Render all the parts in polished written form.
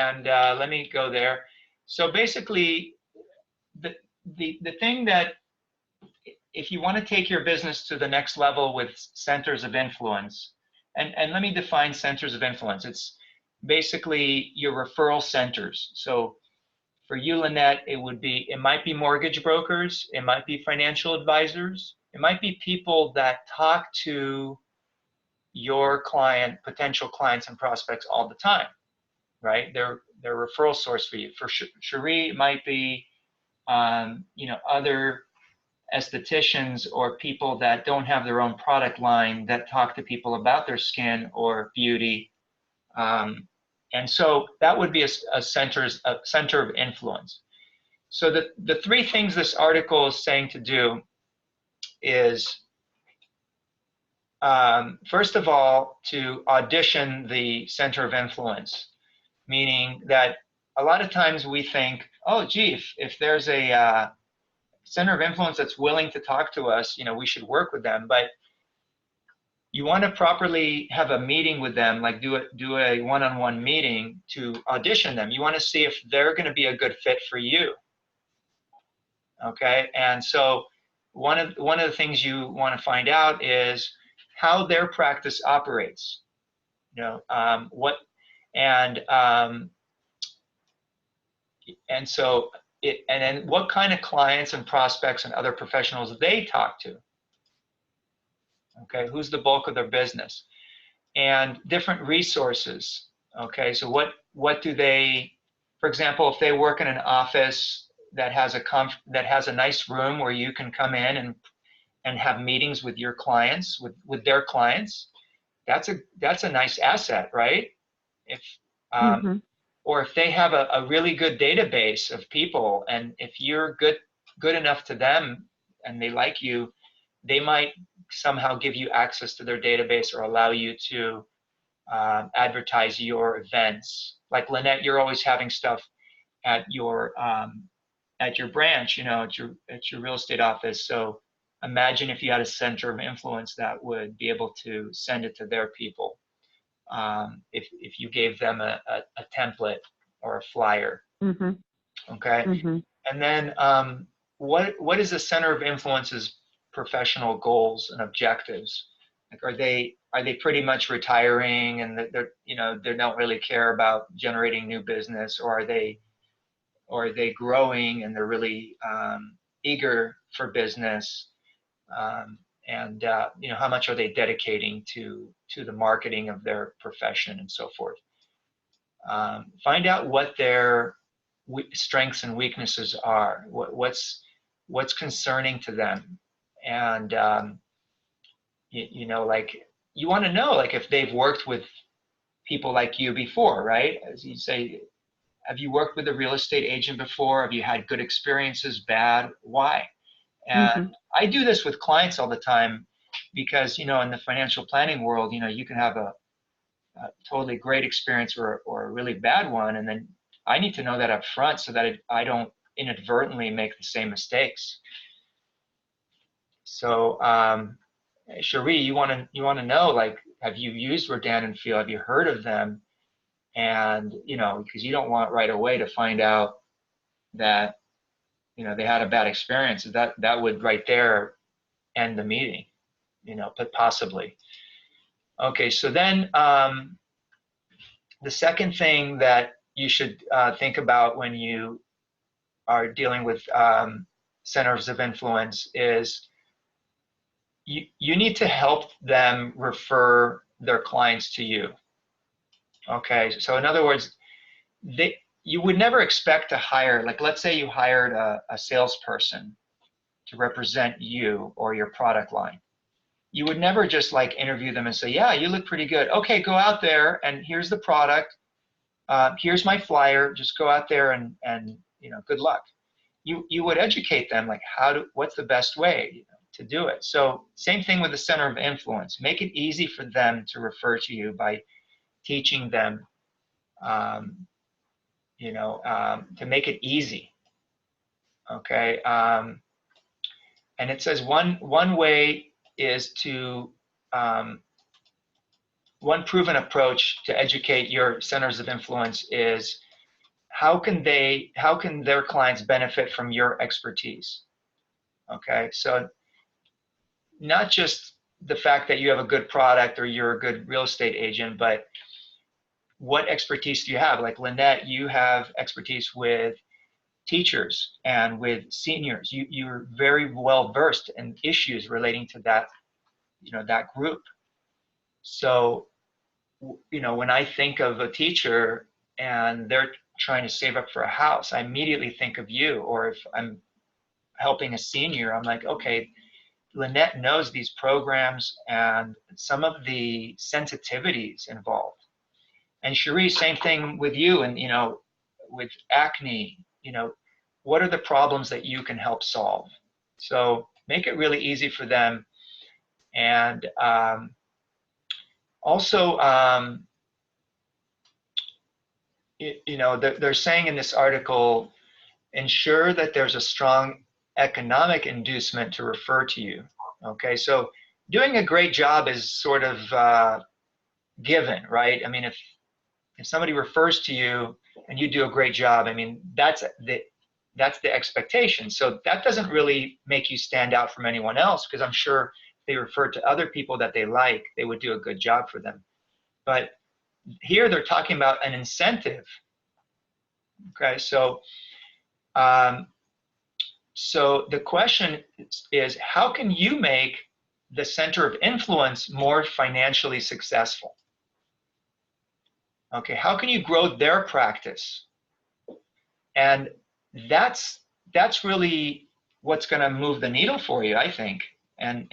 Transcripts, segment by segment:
and let me go there. So basically, the thing that, if you want to take your business to the next level with centers of influence, and let me define centers of influence. It's basically your referral centers. So for you, Lynette, it might be mortgage brokers, it might be financial advisors, it might be people that talk to your potential clients and prospects all the time, right? They're referral source for you. For Cherie, it might be other estheticians or people that don't have their own product line that talk to people about their skin or beauty. And so that would be a center of influence. So the three things this article is saying to do is, first of all, to audition the center of influence, meaning that a lot of times we think, oh, gee, if there's a center of influence that's willing to talk to us, we should work with them. But you want to properly have a meeting with them, like do a one-on-one meeting to audition them. You want to see if they're going to be a good fit for you. Okay, and so one of the things you want to find out is how their practice operates. And then what kind of clients and prospects and other professionals they talk to. Okay, who's the bulk of their business, and different resources. Okay, so what do they, for example, if they work in an office that has a nice room where you can come in and have meetings with your clients, with their clients, that's a nice asset, right? Or if they have a really good database of people, and if you're good enough to them and they like you, they might somehow give you access to their database or allow you to advertise your events. Like Lynette, you're always having stuff at your branch, at your real estate office. So imagine if you had a center of influence that would be able to send it to their people. If you gave them a template or a flyer. Okay. And then what is the center of influence's professional goals and objectives? Like, are they pretty much retiring and they don't really care about generating new business, or are they growing and they're really eager for business? And how much are they dedicating to the marketing of their profession and so forth. Find out what their strengths and weaknesses are, what's concerning to them, and like, you want to know, like, if they've worked with people like you before, right? As you say, have you worked with a real estate agent before? Have you had good experiences, bad? Why? And I do this with clients all the time because, in the financial planning world, you can have a totally great experience or a really bad one. And then I need to know that up front so that I don't inadvertently make the same mistakes. So, Cherie, you want to know, like, have you used Rodan and Feel? Have you heard of them? And, because you don't want right away to find out that, they had a bad experience. That would right there end the meeting, but possibly. Okay, so then the second thing that you should think about when you are dealing with centers of influence is you need to help them refer their clients to you. Okay, so in other words, you would never expect to hire, like, let's say you hired a salesperson to represent you or your product line. You would never just like interview them and say, yeah, you look pretty good. Okay, go out there and here's the product. Here's my flyer. Just go out there and good luck. You would educate them, like, what's the best way to do it. So same thing with the center of influence. Make it easy for them to refer to you by teaching them, to make it easy. Okay. And it says one way is to, one proven approach to educate your centers of influence is how can their clients benefit from your expertise? Okay, so not just the fact that you have a good product or you're a good real estate agent, but what expertise do you have? Like Lynette, you have expertise with teachers and with seniors. You're very well versed in issues relating to that, that group. So, when I think of a teacher and they're trying to save up for a house, I immediately think of you. Or if I'm helping a senior, I'm like, okay, Lynette knows these programs and some of the sensitivities involved. And Cherie, same thing with you, and with acne, what are the problems that you can help solve? So make it really easy for them. And also, they're saying in this article, ensure that there's a strong economic inducement to refer to you. Okay, so doing a great job is sort of given, right? I mean, if somebody refers to you and you do a great job, I mean, that's the expectation. So that doesn't really make you stand out from anyone else, because I'm sure if they refer to other people that they like, they would do a good job for them. But here they're talking about an incentive. Okay, so so the question is, how can you make the center of influence more financially successful? Okay, how can you grow their practice? And that's really what's going to move the needle for you, I think. And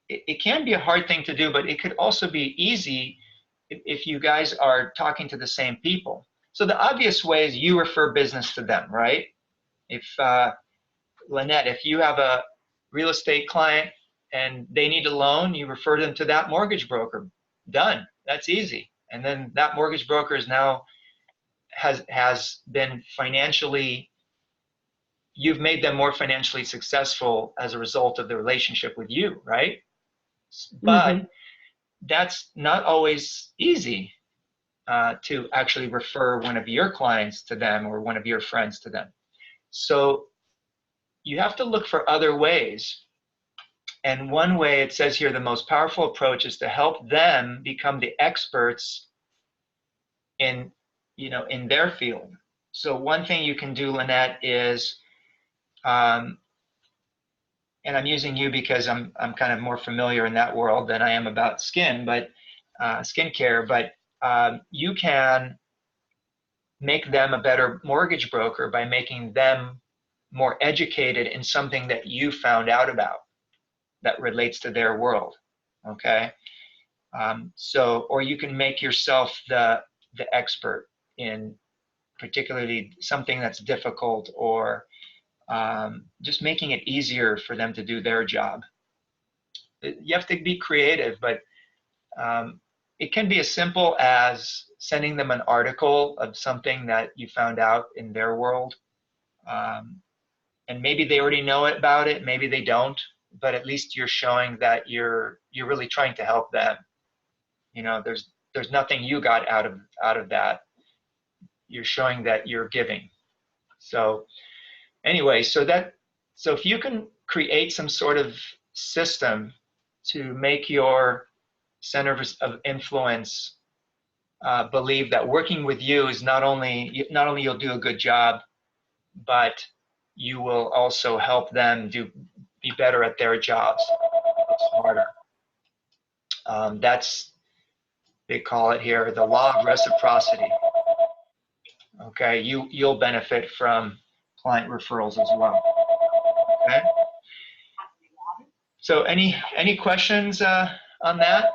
it can be a hard thing to do, but it could also be easy if you guys are talking to the same people. So the obvious way is you refer business to them, right? If Lynette, if you have a real estate client and they need a loan, you refer them to that mortgage broker. Done. That's easy. And then that mortgage broker is now has been financially, you've made them more financially successful as a result of the relationship with you, right? But that's not always easy to actually refer one of your clients to them or one of your friends to them. So you have to look for other ways. And one way, it says here, the most powerful approach is to help them become the experts in their field. So one thing you can do, Lynette, is, and I'm using you because I'm kind of more familiar in that world than I am about skin, but skincare. But you can make them a better mortgage broker by making them more educated in something that you found out about that relates to their world. Okay, or you can make yourself the expert in particularly something that's difficult, or just making it easier for them to do their job. You have to be creative, but it can be as simple as sending them an article of something that you found out in their world. And maybe they already know about it, maybe they don't, but at least you're showing that you're really trying to help them. There's nothing you got out of that. You're showing that you're giving. So anyway, so if you can create some sort of system to make your center of influence believe that working with you is not only you'll do a good job, but you will also help them be better at their jobs, smarter. They call it here the law of reciprocity. Okay, you'll benefit from client referrals as well. Okay. So any questions on that?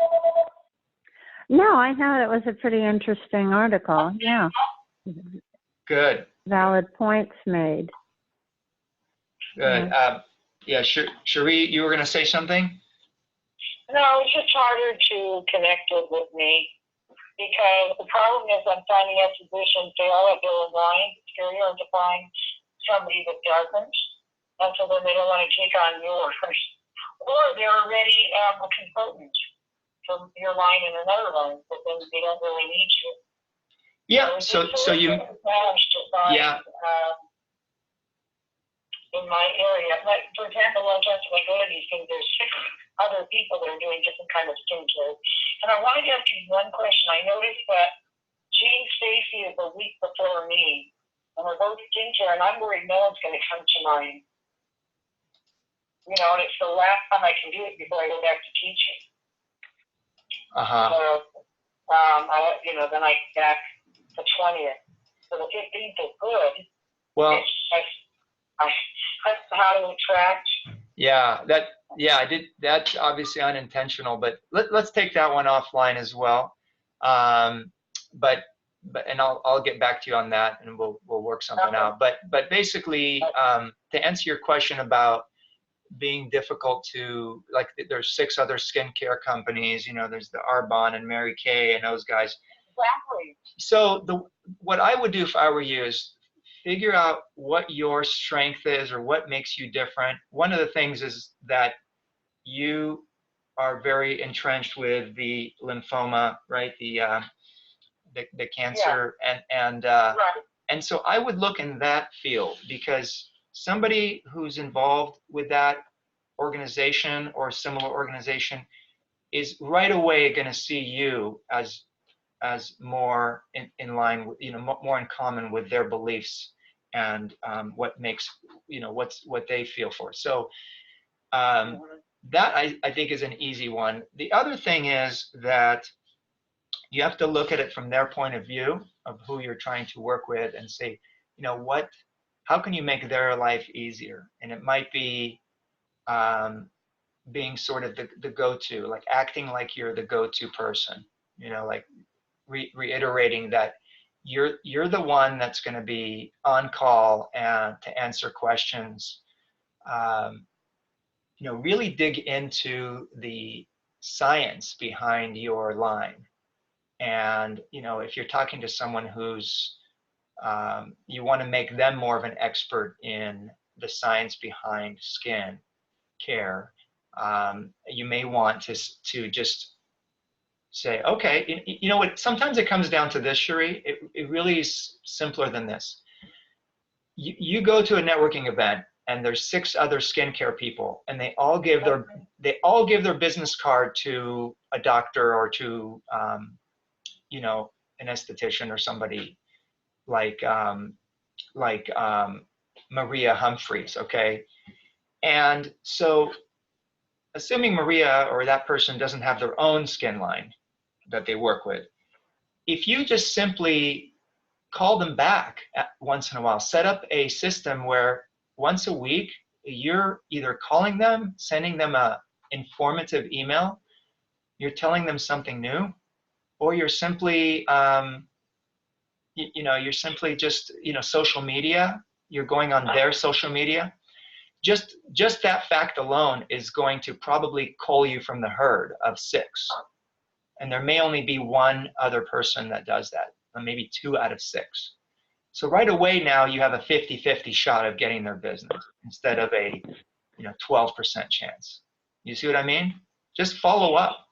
No, I thought it was a pretty interesting article. Yeah. Good. Valid points made. Good. Yeah, Cherie, you were going to say something? No, it's just harder to connect with me because the problem is I'm finding physicians, they all have their line. It's very hard to find somebody that doesn't. And so then they don't want to take on yours. Or they're already a consultant from your line and another line, but then they don't really need you. Yeah. So So you, managed to find, yeah. In my area, like for example, a lot of times when I go to these things, there's 6 other people that are doing different kind of skincare. And I wanted to ask you one question. I noticed that Jean Stacy is a week before me, and we're both skincare, and I'm worried no one's going to come to mine. You know, and it's the last time I can do it before I go back to teaching. So, then I get back the 20th. So the 15th is good. Well, it's just, how to attract. Yeah, I did. That's obviously unintentional, but let's take that one offline as well. But and I'll get back to you on that, and we'll work something out. But basically, to answer your question about being difficult to, like, there's 6 other skincare companies. You know, there's the Arbonne and Mary Kay and those guys. Exactly. So what I would do if I were you is figure out what your strength is or what makes you different. One of the things is that you are very entrenched with the lymphoma, right? The cancer, Right. and so I would look in that field, because somebody who's involved with that organization or a similar organization is right away going to see you as more in line with, more in common with their beliefs and what makes, what they feel for. So that I think is an easy one. The other thing is that you have to look at it from their point of view of who you're trying to work with and say, how can you make their life easier? And it might be being sort of the go-to, like acting like you're the go-to person, like reiterating that you're the one that's going to be on call and to answer questions. Really dig into the science behind your line. And if you're talking to someone who's you want to make them more of an expert in the science behind skin care, you may want to just say, okay, you know what, sometimes it comes down to this, Cherie. It really is simpler than this. You go to a networking event and there's 6 other skincare people, and they all give their business card to a doctor or to an esthetician or somebody like Maria Humphreys, okay? And so assuming Maria or that person doesn't have their own skin line that they work with, if you just simply call them back once in a while, set up a system where once a week you're either calling them, sending them a informative email, you're telling them something new, or you're simply you're simply just social media, you're going on their social media. Just that fact alone is going to probably cull you from the herd of 6. And there may only be 1 other person that does that, or maybe 2 out of 6. So right away now you have a 50-50 shot of getting their business instead of a 12% chance. You see what I mean? Just follow up.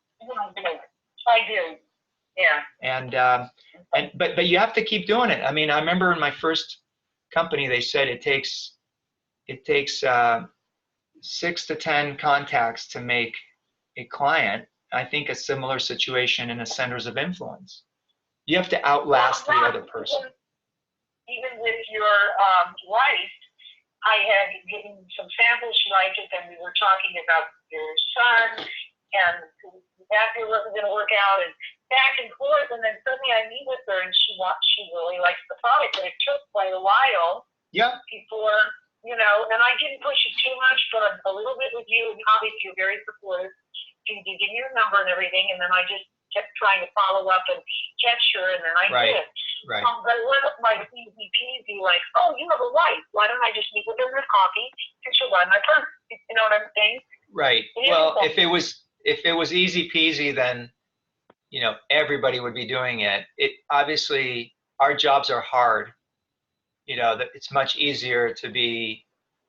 I do. Yeah. But you have to keep doing it. I mean, I remember in my first company they said it takes 6 to 10 contacts to make a client. I think a similar situation in the centers of influence. You have to outlast the other person. Even with your wife, I had given some samples she liked it, and we were talking about your son, and that wasn't going to work out, and back and forth, and then suddenly I meet with her, and she really likes the product, but it took quite a while. Yeah. Before, and I didn't push it too much, but a little bit with you, and obviously you're very supportive. You give me your number and everything, and then I just kept trying to follow up and catch her, and then I did. Right. But it wasn't like easy peasy, like, oh, you have a wife. Why don't I just meet with her with coffee and she'll buy my purse? You know what I'm saying? Right. Well, if it was easy peasy, then everybody would be doing it. It obviously, our jobs are hard. That it's much easier to be.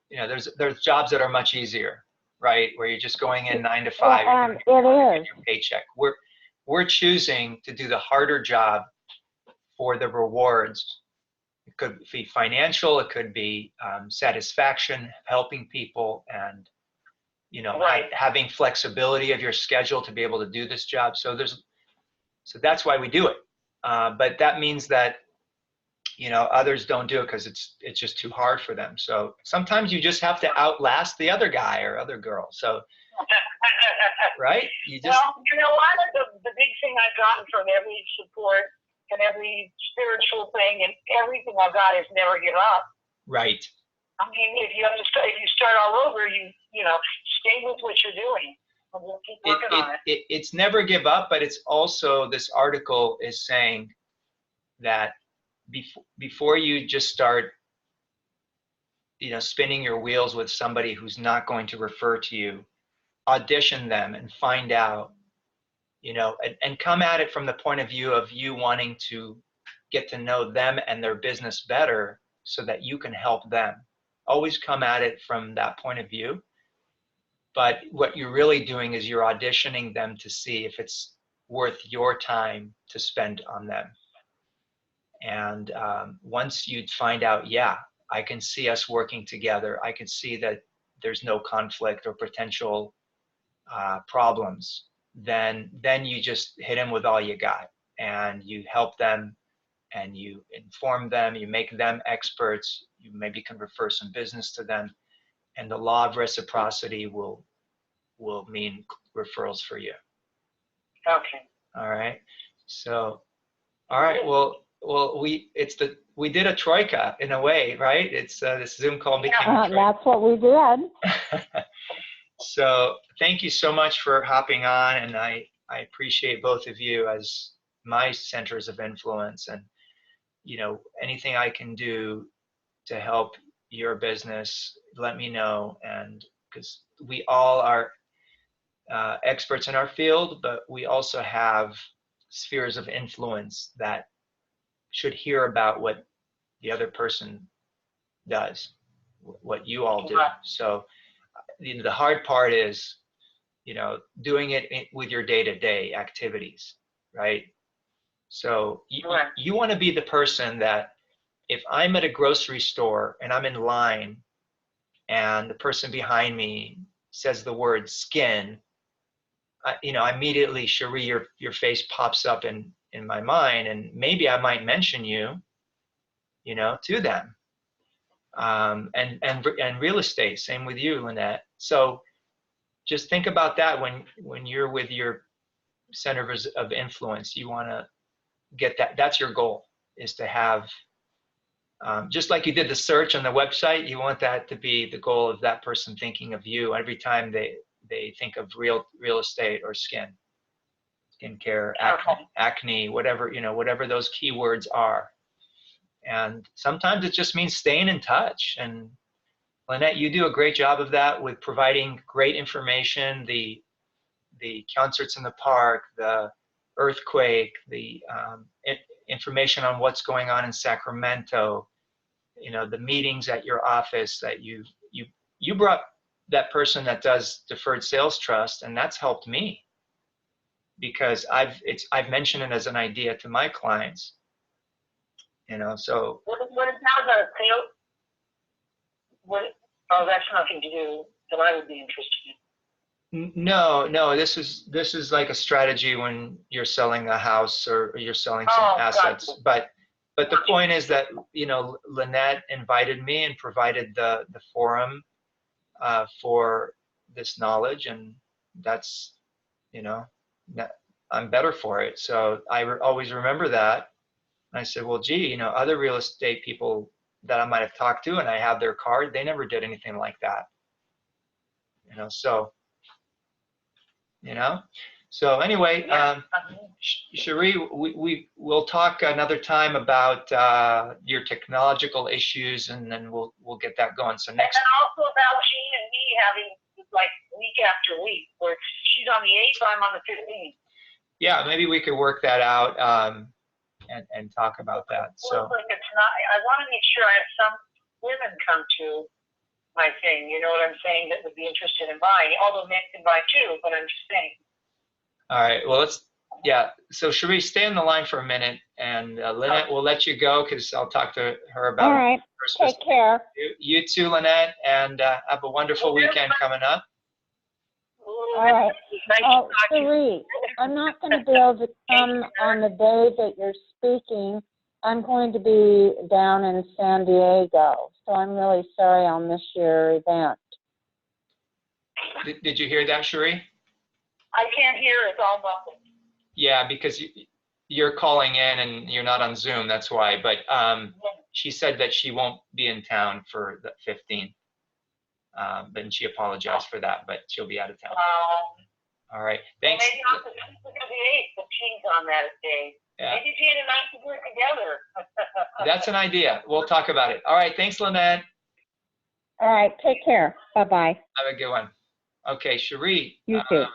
There's jobs that are much easier, right? Where you're just going in 9 to 5. Well, it is. Your paycheck. We're choosing to do the harder job for the rewards. It could be financial, it could be satisfaction, helping people, and Right. having flexibility of your schedule to be able to do this job. So that's why we do it. But that means that others don't do it because it's just too hard for them. So sometimes you just have to outlast the other guy or other girl. So right? You just Well, the big thing I've gotten from every support and every spiritual thing and everything I've got is never give up. right. I mean, if you start all over, you stay with what you're doing. And we'll keep working on it. It's never give up, but it's also, this article is saying that before you just start spinning your wheels with somebody who's not going to refer to you, audition them and find out, and come at it from the point of view of you wanting to get to know them and their business better so that you can help them. Always come at it from that point of view. But what you're really doing is you're auditioning them to see if it's worth your time to spend on them. And once you find out, yeah, I can see us working together, I can see that there's no conflict or potential problems, then you just hit them with all you got, and you help them, and you inform them, you make them experts, you maybe can refer some business to them, and the law of reciprocity will mean referrals for you. Okay. All right. So, all right. Well, we did a troika in a way, right? It's this Zoom call became a troika. That's what we did. So thank you so much for hopping on, and I appreciate both of you as my centers of influence, and anything I can do to help your business, let me know. And because we all are experts in our field, but we also have spheres of influence that should hear about what the other person does, what you all do. So the hard part is, doing it with your day-to-day activities, right? So you want to be the person that if I'm at a grocery store and I'm in line and the person behind me says the word skin, immediately, Cherie, your face pops up in my mind, and maybe I might mention you, to them. And real estate, same with you, Lynette. So just think about that when you're with your centers of influence. You want to get that. That's your goal, is to have, just like you did the search on the website, you want that to be the goal of that person thinking of you every time they think of real estate or skincare, acne, whatever, whatever those keywords are. And sometimes it just means staying in touch. And Lynette, you do a great job of that with providing great information, the concerts in the park, the earthquake, the information on what's going on in Sacramento, the meetings at your office that you brought that person that does deferred sales trust, and that's helped me because I've mentioned it as an idea to my clients. So what is now the sales? That's nothing to do that I would be interested in. No, this is like a strategy when you're selling a house or you're selling some assets. Gotcha. But the point is that Lynette invited me and provided the forum for this knowledge, and that's I'm better for it. So I always remember that. And I said, well, gee, other real estate people that I might have talked to, and I have their card, they never did anything like that. So anyway, Cherie, we'll talk another time about your technological issues, and then we'll get that going. So next. And then also about Jean and me having like week after week, where she's on the 8th, I'm on the 15th. Yeah, maybe we could work that out and talk about that. So like it's not. I want to make sure I have some women come to my thing. You know what I'm saying? That would be interested in buying. Although men can buy too, but I'm just saying. All right. Well, Yeah, so Cherie, stay on the line for a minute, and Lynette, we'll let you go because I'll talk to her about All right. her Take specific. care. You too, Lynette, and have a wonderful weekend coming up. All right. Nice Oh, to talk to you. Cherie, I'm not going to be able to come on the day that you're speaking. I'm going to be down in San Diego, so I'm really sorry I'll miss your event. Did you hear that, Cherie? I can't hear. It's all muffled. Yeah, because you're calling in and you're not on Zoom, that's why. But she said that she won't be in town for the 15th. But she apologized for that, but she'll be out of town. All right, thanks. Maybe not the 8th, but she's on that day. Yeah. Maybe she and I could work together. That's an idea. We'll talk about it. All right, thanks, Lynette. All right. Take care. Bye-bye. Have a good one. Okay, Cherie. You too.